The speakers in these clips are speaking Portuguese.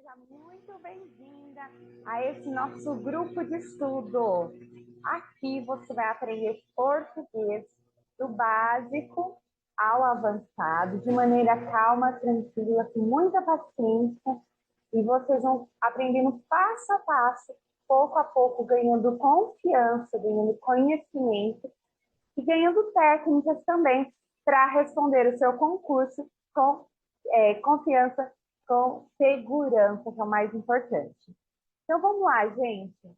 Seja muito bem-vinda a esse nosso grupo de estudo. Aqui você vai aprender português do básico ao avançado, de maneira calma, tranquila, com muita paciência, e vocês vão aprendendo passo a pouco, ganhando confiança, ganhando conhecimento e ganhando técnicas também para responder o seu concurso com confiança, com segurança, que é o mais importante. Então, vamos lá, gente.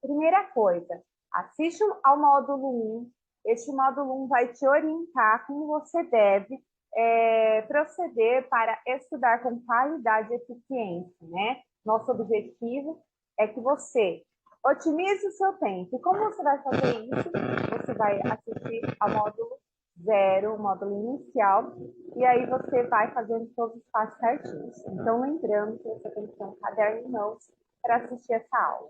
Primeira coisa, assiste ao módulo 1. Este módulo 1 vai te orientar como você deve proceder para estudar com qualidade e eficiência, né? Nosso objetivo é que você otimize o seu tempo. E como você vai fazer isso? Você vai assistir ao módulo 0, o módulo inicial, e aí você vai fazendo todos os passos certinhos. Então, lembrando que você tem que ter um caderno em mãos para assistir essa aula.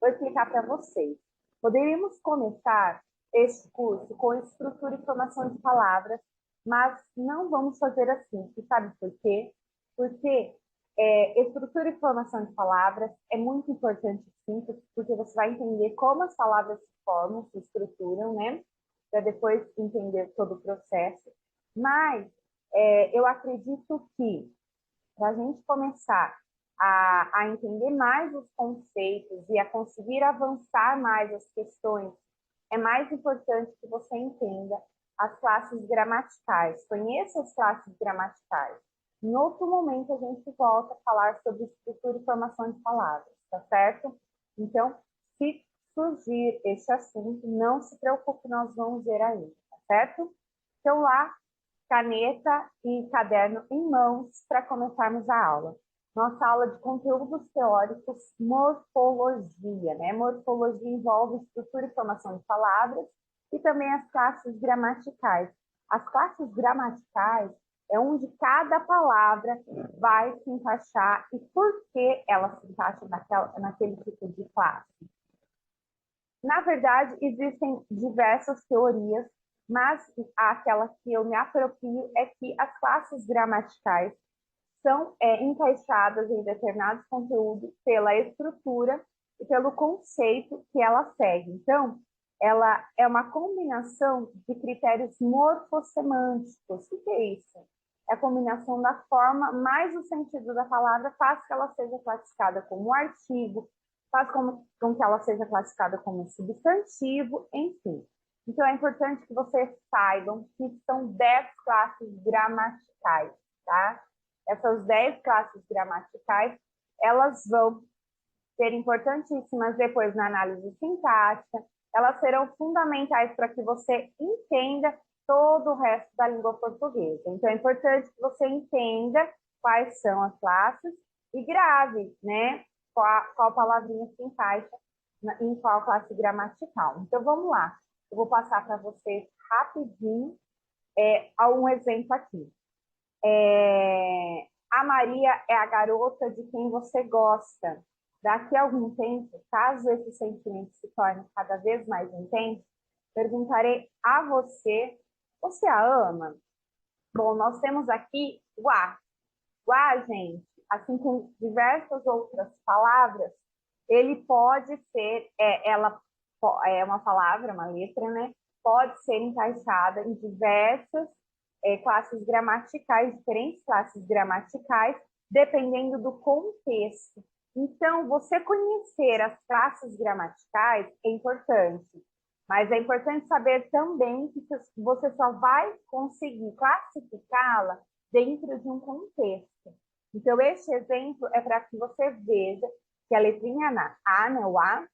Vou explicar para vocês. Poderíamos começar este curso com estrutura e formação de palavras, mas não vamos fazer assim. E sabe por quê? Porque estrutura e formação de palavras é muito importante, sim, porque você vai entender como as palavras se formam, se estruturam, né? Para depois entender todo o processo. Mas eu acredito que, para a gente começar a entender mais os conceitos e a conseguir avançar mais as questões, é mais importante que você entenda as classes gramaticais, conheça as classes gramaticais. Em outro momento, a gente volta a falar sobre estrutura e formação de palavras, tá certo? Então, se surgir esse assunto, não se preocupe, nós vamos ver ainda, tá certo? Então, lá, caneta e caderno em mãos para começarmos a aula. Nossa aula de conteúdos teóricos, morfologia, né? Morfologia envolve estrutura e formação de palavras e também as classes gramaticais. As classes gramaticais é onde cada palavra vai se encaixar e por que ela se encaixa naquele tipo de classe. Na verdade, existem diversas teorias, mas aquela que eu me aproprio é que as classes gramaticais são encaixadas em determinados conteúdos pela estrutura e pelo conceito que ela segue. Então, ela é uma combinação de critérios morfossemânticos. O que é isso? É a combinação da forma mais o sentido da palavra faz que ela seja classificada como artigo, faz com que ela seja classificada como substantivo, enfim. Então, é importante que vocês saibam que são 10 classes gramaticais, tá? Essas 10 classes gramaticais, elas vão ser importantíssimas depois na análise sintática, elas serão fundamentais para que você entenda todo o resto da língua portuguesa. Então, é importante que você entenda quais são as classes e grave, né, qual palavrinha se encaixa em qual classe gramatical. Então, vamos lá. Eu vou passar para vocês rapidinho um exemplo aqui. A Maria é a garota de quem você gosta. Daqui a algum tempo, caso esse sentimento se torne cada vez mais intenso, perguntarei a você, você a ama? Bom, nós temos aqui o a. O a, gente, assim como diversas outras palavras, ele pode ser, ela é uma palavra, uma letra, né? Pode ser encaixada em diversas classes gramaticais, diferentes classes gramaticais, dependendo do contexto. Então, você conhecer as classes gramaticais é importante, mas é importante saber também que você só vai conseguir classificá-la dentro de um contexto. Então, este exemplo é para que você veja que a letrinha A, né, o A,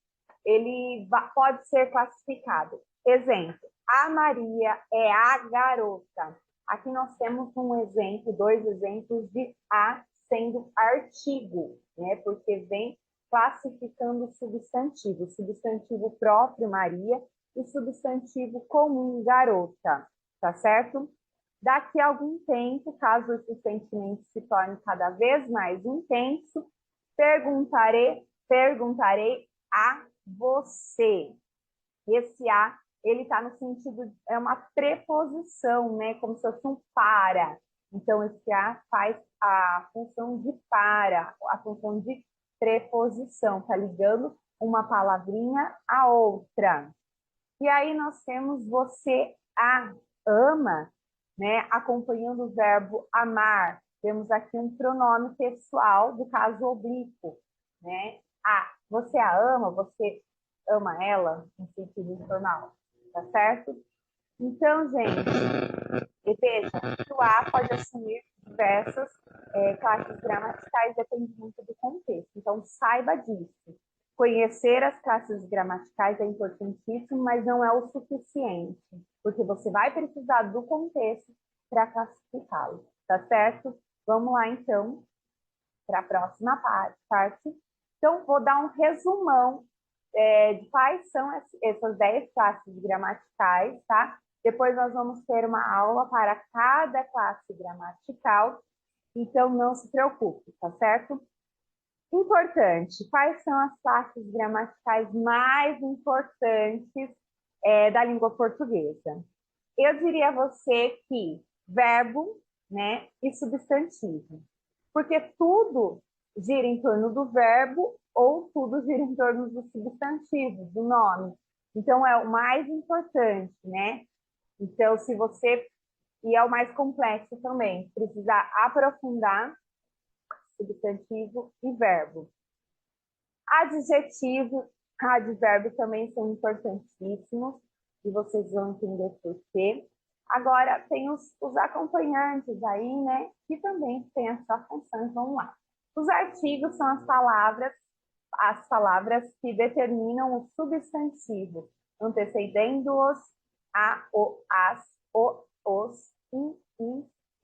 ele pode ser classificado. Exemplo, a Maria é a garota. Aqui nós temos um exemplo, dois exemplos de a sendo artigo, né? Porque vem classificando o substantivo próprio Maria e substantivo comum garota, tá certo? Daqui a algum tempo, caso esse sentimento se torne cada vez mais intenso, perguntarei a você. Esse a, ele está no sentido, é uma preposição, né? Como se fosse um para. Então, esse a faz a função de para, a função de preposição, está ligando uma palavrinha à outra. E aí nós temos você a ama, né, acompanhando o verbo amar. Temos aqui um pronome pessoal do caso oblíquo, né? Você a ama, você ama ela, no sentido informal, tá certo? Então, gente, veja que o a pode assumir diversas classes gramaticais, depende muito do contexto. Então, saiba disso. Conhecer as classes gramaticais é importantíssimo, mas não é o suficiente, porque você vai precisar do contexto para classificá-lo, tá certo? Vamos lá, então, para a próxima parte. Então, vou dar um resumão de quais são essas 10 classes gramaticais, tá? Depois nós vamos ter uma aula para cada classe gramatical, então não se preocupe, tá certo? Importante, quais são as classes gramaticais mais importantes da língua portuguesa? Eu diria a você que verbo, né, e substantivo, porque tudo gira em torno do verbo ou tudo gira em torno do substantivo, do nome. Então, é o mais importante, né? Então, se você... E é o mais complexo também, precisa aprofundar substantivo e verbo. Adjetivo, advérbio também são importantíssimos, e vocês vão entender por quê. Agora, tem os acompanhantes aí, né, que também têm a sua função. Vamos lá. Os artigos são as palavras que determinam o substantivo, antecedendo-os a, o, as, o, os,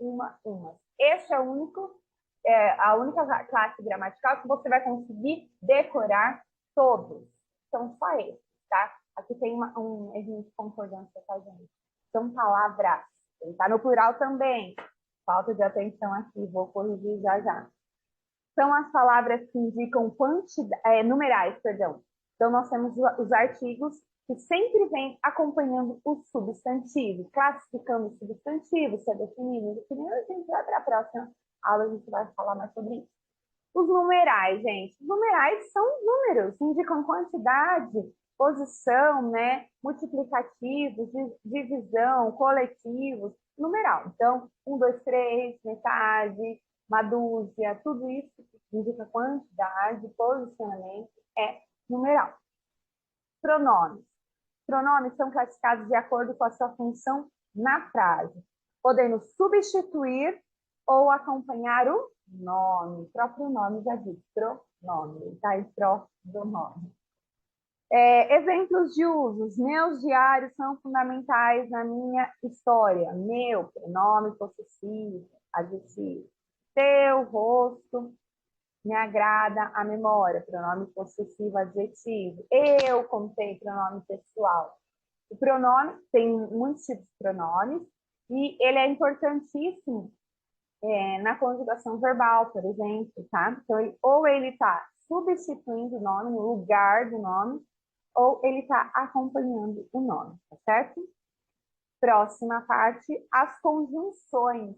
uma, umas. Este é o único a única classe gramatical que você vai conseguir decorar todos. São só esses, tá? Aqui tem um errinho de concordância, tá, gente? São palavras. Ele tá no plural também. Falta de atenção aqui, vou corrigir já já. São as palavras que indicam numerais, perdão. Então, nós temos os artigos que sempre vêm acompanhando o substantivo, classificando o substantivo, se é definido, indefinido, a gente vai para a próxima aula, a gente vai falar mais sobre isso. Os numerais, gente. Os numerais são números, indicam quantidade, posição, né? Multiplicativos, divisão, coletivos, numeral. Então, 1, 2, 3, metade, uma dúzia, tudo isso que indica quantidade, posicionamento, é numeral. Pronomes. Pronomes são classificados de acordo com a sua função na frase, podendo substituir ou acompanhar o nome. O próprio nome já diz pronome, tá? E pró do nome. Exemplos de usos. Meus diários são fundamentais na minha história. Meu, pronome possessivo, adjetivo. Teu rosto me agrada a memória, pronome possessivo, adjetivo. Eu contei pronome pessoal. O pronome tem muitos tipos de pronomes e ele é importantíssimo na conjugação verbal, por exemplo, tá? Então, ou ele está substituindo o nome no lugar do nome, ou ele está acompanhando o nome, tá certo? Próxima parte, as conjunções.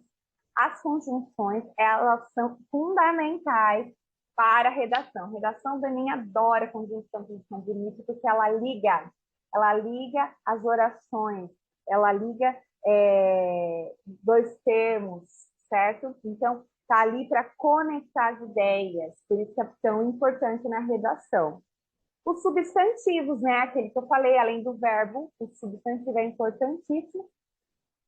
As conjunções, elas são fundamentais para a redação. A redação da minha adora conjunção bonita, porque ela liga as orações, ela liga dois termos, certo? Então, está ali para conectar as ideias, por isso que é tão importante na redação. Os substantivos, né? Aquele que eu falei, além do verbo, o substantivo é importantíssimo.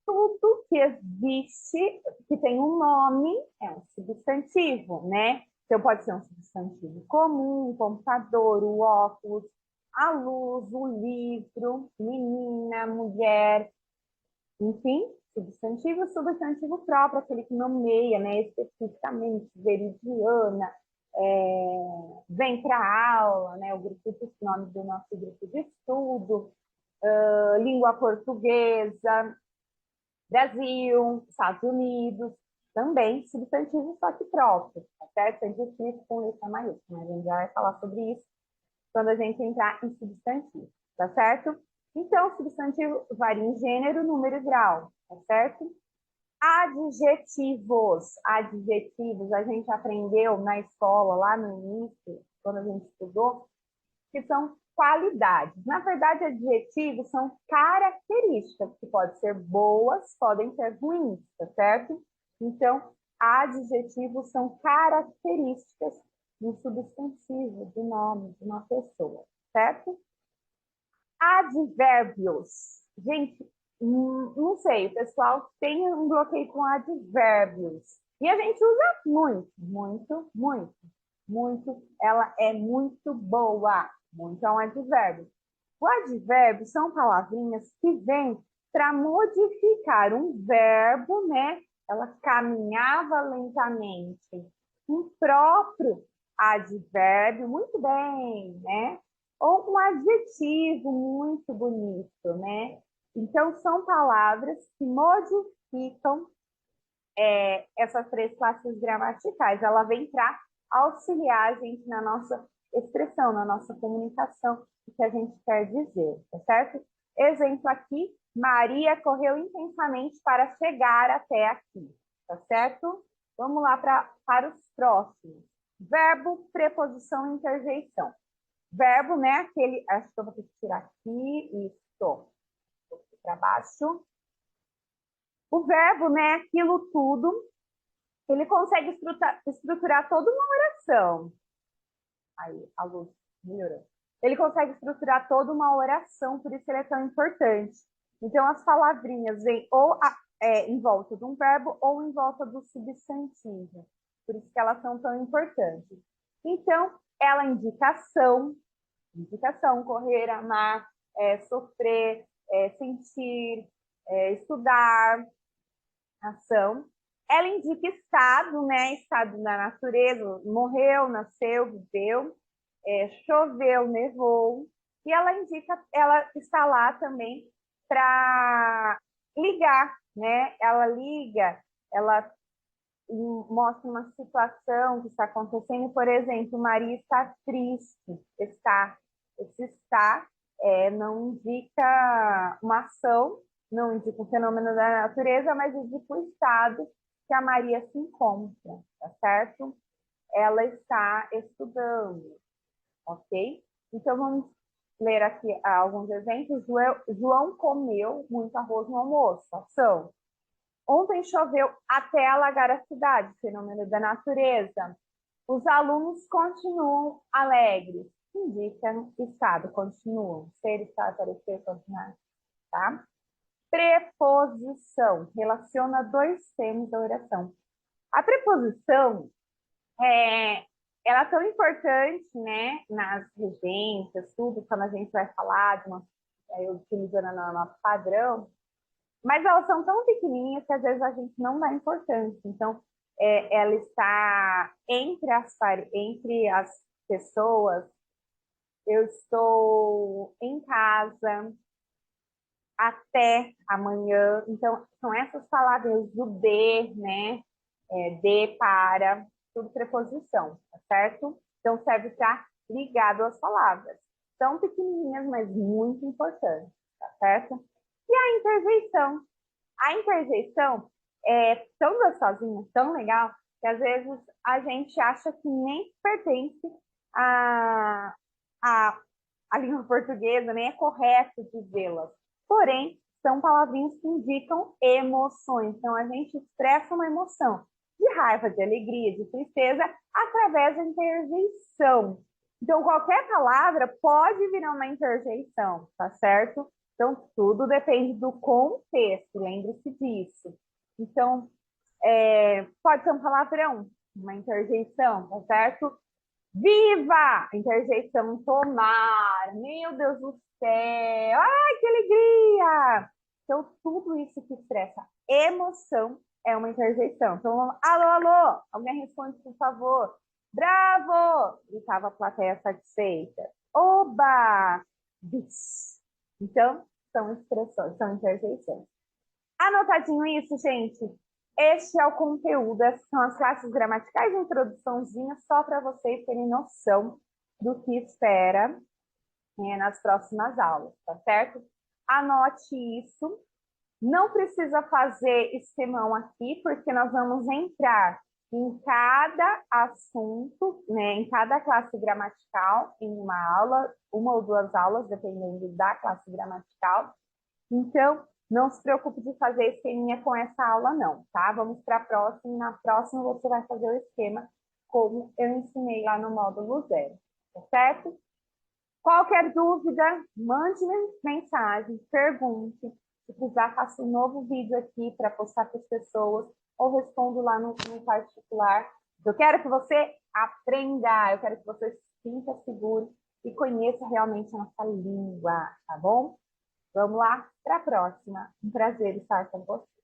Tudo que existe, que tem um nome, é um substantivo, né? Então, pode ser um substantivo comum, o computador, o óculos, a luz, o livro, menina, mulher, enfim, substantivo próprio, aquele que nomeia, né, especificamente, veridiana, vem para a aula, né, o grupo de nome do nosso grupo de estudo, língua portuguesa, Brasil, Estados Unidos, também substantivo só que próprio, tá certo? Sempre escrito com letra maiúscula, a gente já vai falar sobre isso quando a gente entrar em substantivo, tá certo? Então, o substantivo varia em gênero, número e grau, tá certo? Adjetivos. Adjetivos, a gente aprendeu na escola, lá no início, quando a gente estudou, que são qualidades. Na verdade, adjetivos são características, que podem ser boas, podem ser ruins, tá certo? Então, adjetivos são características do substantivo, do nome de uma pessoa, certo? Advérbios. Gente, não sei, o pessoal tem um bloqueio com advérbios. E a gente usa muito, muito, muito, muito. Ela é muito boa. Muito é um advérbio. O advérbio são palavrinhas que vêm para modificar um verbo, né? Ela caminhava lentamente. Um próprio advérbio, muito bem, né? Ou um adjetivo muito bonito, né? Então, são palavras que modificam essas três classes gramaticais. Ela vem para auxiliar a gente na nossa expressão, na nossa comunicação, o que a gente quer dizer, tá certo? Exemplo aqui, Maria correu intensamente para chegar até aqui, tá certo? Vamos lá para os próximos. Verbo, preposição e interjeição. Verbo, né? Aquele. Acho que eu vou ter que tirar aqui. Isso. Para baixo. O verbo, né? Aquilo tudo. Ele consegue estruturar toda uma oração. Aí, a luz melhorou. Ele consegue estruturar toda uma oração, por isso ele é tão importante. Então, as palavrinhas vêm ou em volta de um verbo ou em volta do substantivo. Por isso que elas são tão importantes. Então, ela indica ação, correr, amar, sofrer, sentir, estudar, ação. Ela indica estado, né? Estado da natureza, morreu, nasceu, viveu, choveu, nevou. E ela indica, ela está lá também para ligar, né? Ela liga, ela mostra uma situação que está acontecendo, por exemplo, Maria está triste, está. Esse está não indica uma ação, não indica um fenômeno da natureza, mas indica o estado que a Maria se encontra, tá certo? Ela está estudando, ok? Então, vamos ler aqui alguns exemplos. João comeu muito arroz no almoço, ação. Ontem choveu até alagar a cidade, fenômeno da natureza. Os alunos continuam alegres. Indica estado, continuam. Ser, estar, parecer, continuar. Tá? Preposição. Relaciona dois termos da oração. A preposição ela é tão importante, né, nas regências, tudo, quando a gente vai falar de uma, utilizando o nosso padrão, mas elas são tão pequenininhas que às vezes a gente não dá importância. Então, ela está entre as pessoas. Eu estou em casa até amanhã. Então, são essas palavras do de, né? De, para, tudo preposição, tá certo? Então, serve para ligado às palavras. São pequenininhas, mas muito importantes, tá certo? E a interjeição. A interjeição é tão gostosinha, tão legal, que às vezes a gente acha que nem pertence à, à, à língua portuguesa, nem é correto dizê-las. Porém, são palavrinhas que indicam emoções. Então, a gente expressa uma emoção de raiva, de alegria, de tristeza, através da interjeição. Então, qualquer palavra pode virar uma interjeição, tá certo? Então, tudo depende do contexto, lembre-se disso. Então, pode ser um palavrão, uma interjeição, tá certo? Viva! Interjeição tomar. Meu Deus do céu! Ai, que alegria! Então, tudo isso que expressa emoção é uma interjeição. Então, alô, alô! Alguém responde, por favor. Bravo! Gritava a plateia satisfeita. Oba! Bis. Então, são expressões, são interjeições. Anotadinho isso, gente? Este é o conteúdo, essas são as classes gramaticais de introduçãozinha, só para vocês terem noção do que espera nas próximas aulas, tá certo? Anote isso Não precisa fazer esquemão aqui, porque nós vamos entrar em cada assunto, né, em cada classe gramatical, em uma aula, uma ou duas aulas, dependendo da classe gramatical. Então, não se preocupe de fazer esqueminha com essa aula, não, tá? Vamos para a próxima. Na próxima, você vai fazer o esquema como eu ensinei lá no módulo 0, tá certo? Qualquer dúvida, mande mensagem, pergunte. Se precisar, faça um novo vídeo aqui para postar para as pessoas ou respondo lá no particular. Eu quero que você aprenda, eu quero que você se sinta seguro e conheça realmente a nossa língua, tá bom? Vamos lá para a próxima. Um prazer estar com você.